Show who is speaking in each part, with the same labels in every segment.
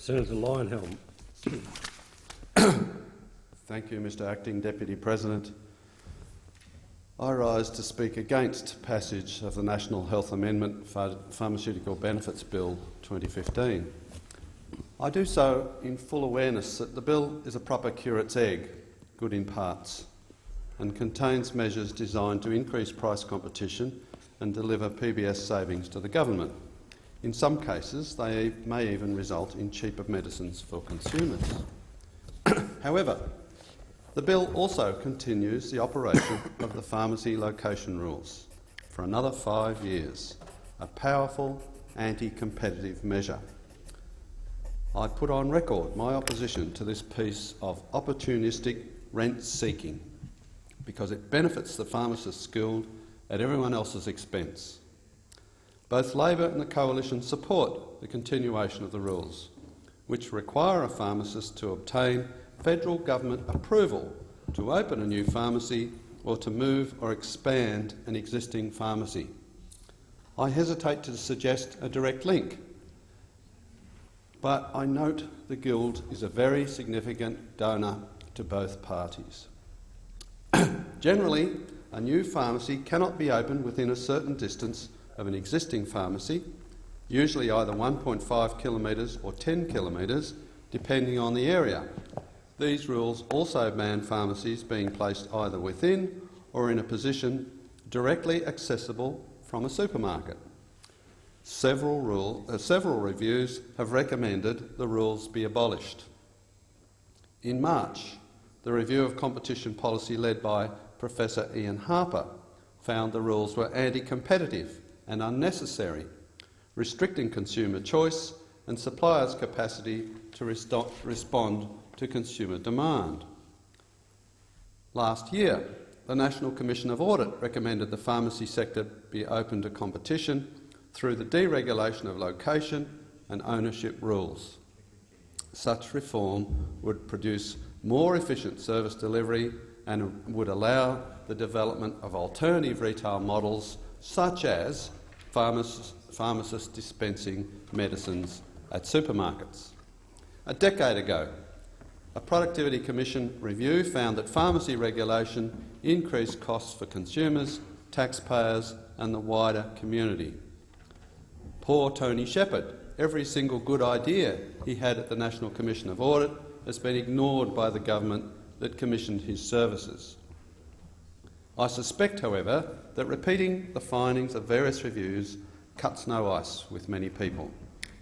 Speaker 1: Senator Leyonhjelm.
Speaker 2: Thank you, Mr Acting Deputy President. I rise to speak against passage of the National Health Amendment Pharmaceutical Benefits Bill 2015. I do so in full awareness that the bill is a proper curate's egg, good in parts, and contains measures designed to increase price competition and deliver PBS savings to the government. In some cases, they may even result in cheaper medicines for consumers. However, the bill also continues the operation of the pharmacy location rules for another 5 years, a powerful anti-competitive measure. I put on record my opposition to this piece of opportunistic rent-seeking because it benefits the pharmacists Guild at everyone else's expense. Both Labor and the Coalition support the continuation of the rules, which require a pharmacist to obtain federal government approval to open a new pharmacy or to move or expand an existing pharmacy. I hesitate to suggest a direct link, but I note the Guild is a very significant donor to both parties. Generally, a new pharmacy cannot be opened within a certain distance of an existing pharmacy, usually either 1.5 kilometres or 10 kilometres, depending on the area. These rules also ban pharmacies being placed either within or in a position directly accessible from a supermarket. Several reviews have recommended the rules be abolished. In March, the review of competition policy led by Professor Ian Harper found the rules were anti-competitive and unnecessary, restricting consumer choice and suppliers' capacity to respond to consumer demand. Last year, the National Commission of Audit recommended the pharmacy sector be open to competition through the deregulation of location and ownership rules. Such reform would produce more efficient service delivery and would allow the development of alternative retail models such as pharmacists dispensing medicines at supermarkets. A decade ago, a Productivity Commission review found that pharmacy regulation increased costs for consumers, taxpayers and the wider community. Poor Tony Shepherd, every single good idea he had at the National Commission of Audit has been ignored by the government that commissioned his services. I suspect, however, that repeating the findings of various reviews cuts no ice with many people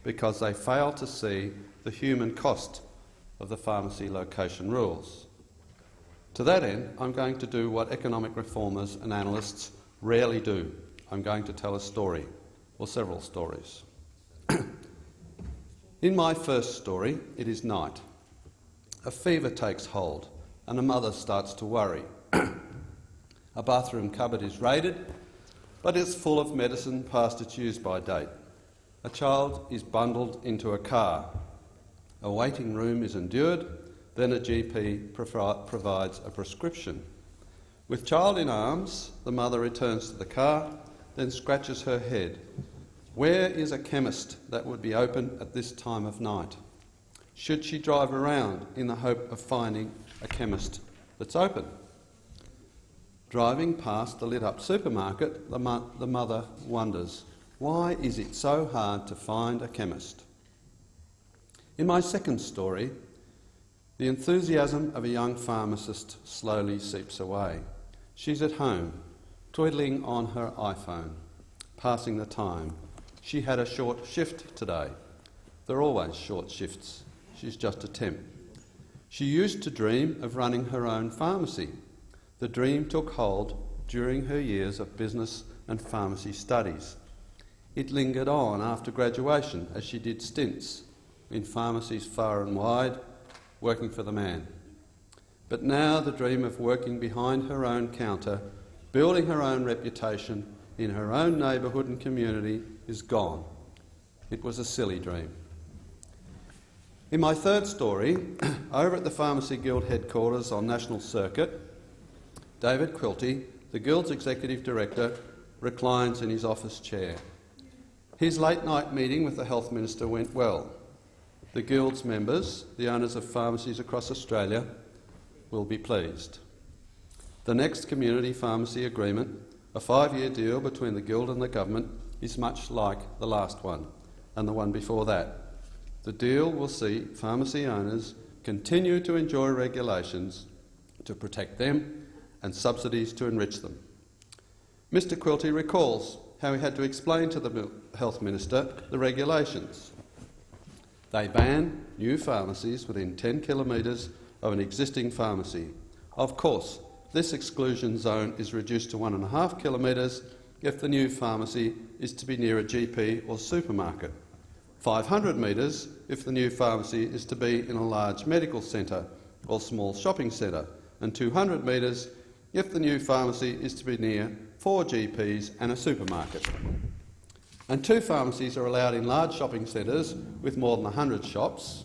Speaker 2: because they fail to see the human cost of the pharmacy location rules. To that end, I'm going to do what economic reformers and analysts rarely do. I'm going to tell a story, or several stories. In my first story, it is night. A fever takes hold and a mother starts to worry. A bathroom cupboard is raided, but it's full of medicine past its use-by date. A child is bundled into a car. A waiting room is endured, then a GP provides a prescription. With child in arms, the mother returns to the car, then scratches her head. Where is a chemist that would be open at this time of night? Should she drive around in the hope of finding a chemist that's open? Driving past the lit-up supermarket, the mother wonders, why is it so hard to find a chemist? In my second story, the enthusiasm of a young pharmacist slowly seeps away. She's at home, twiddling on her iPhone, passing the time. She had a short shift today. There are always short shifts. She's just a temp. She used to dream of running her own pharmacy. The dream took hold during her years of business and pharmacy studies. It lingered on after graduation as she did stints in pharmacies far and wide, working for the man. But now the dream of working behind her own counter, building her own reputation in her own neighbourhood and community is gone. It was a silly dream. In my third story, over at the Pharmacy Guild headquarters on National Circuit, David Quilty, the Guild's Executive Director, reclines in his office chair. His late-night meeting with the Health Minister went well. The Guild's members, the owners of pharmacies across Australia, will be pleased. The next community pharmacy agreement, a 5-year deal between the Guild and the government, is much like the last one and the one before that. The deal will see pharmacy owners continue to enjoy regulations to protect them and subsidies to enrich them. Mr Quilty recalls how he had to explain to the Health Minister the regulations. They ban new pharmacies within 10 kilometres of an existing pharmacy. Of course, this exclusion zone is reduced to 1.5 kilometres if the new pharmacy is to be near a GP or supermarket, 500 metres if the new pharmacy is to be in a large medical centre or small shopping centre, and 200 metres if the new pharmacy is to be near 4 GPs and a supermarket. And 2 pharmacies are allowed in large shopping centres with more than 100 shops.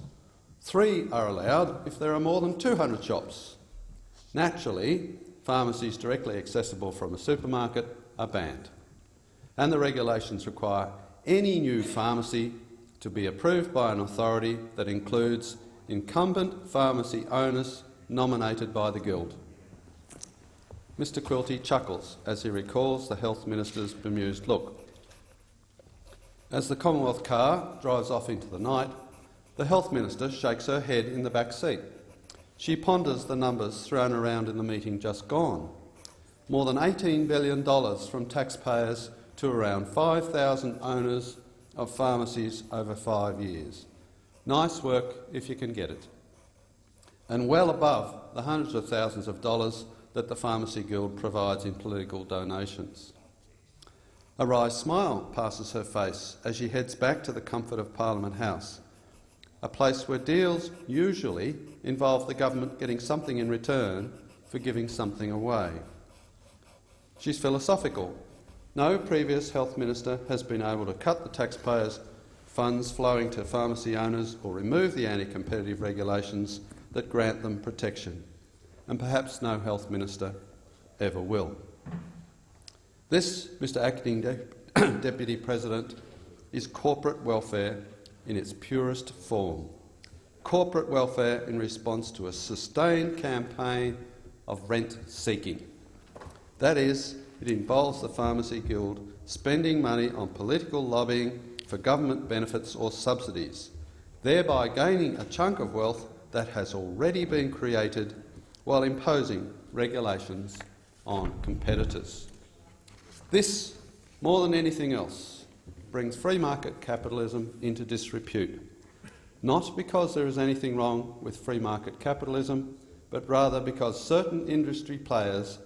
Speaker 2: 3 are allowed if there are more than 200 shops. Naturally, pharmacies directly accessible from a supermarket are banned, and the regulations require any new pharmacy to be approved by an authority that includes incumbent pharmacy owners nominated by the Guild. Mr Quilty chuckles as he recalls the Health Minister's bemused look. As the Commonwealth car drives off into the night, the Health Minister shakes her head in the back seat. She ponders the numbers thrown around in the meeting just gone. More than $18 billion from taxpayers to around 5,000 owners of pharmacies over 5 years. Nice work if you can get it. And well above the hundreds of thousands of dollars that the Pharmacy Guild provides in political donations. A wry smile passes her face as she heads back to the comfort of Parliament House, a place where deals usually involve the government getting something in return for giving something away. She's philosophical. No previous health minister has been able to cut the taxpayers' funds flowing to pharmacy owners or remove the anti-competitive regulations that grant them protection, and perhaps no health minister ever will. This, Mr Acting Deputy President, is corporate welfare in its purest form. Corporate welfare in response to a sustained campaign of rent-seeking. That is, it involves the Pharmacy Guild spending money on political lobbying for government benefits or subsidies, thereby gaining a chunk of wealth that has already been created while imposing regulations on competitors. This, more than anything else, brings free market capitalism into disrepute, not because there is anything wrong with free market capitalism, but rather because certain industry players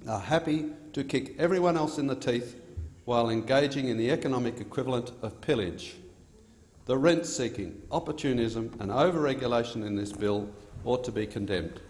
Speaker 2: are happy to kick everyone else in the teeth while engaging in the economic equivalent of pillage. The rent-seeking, opportunism and over-regulation in this bill ought to be condemned.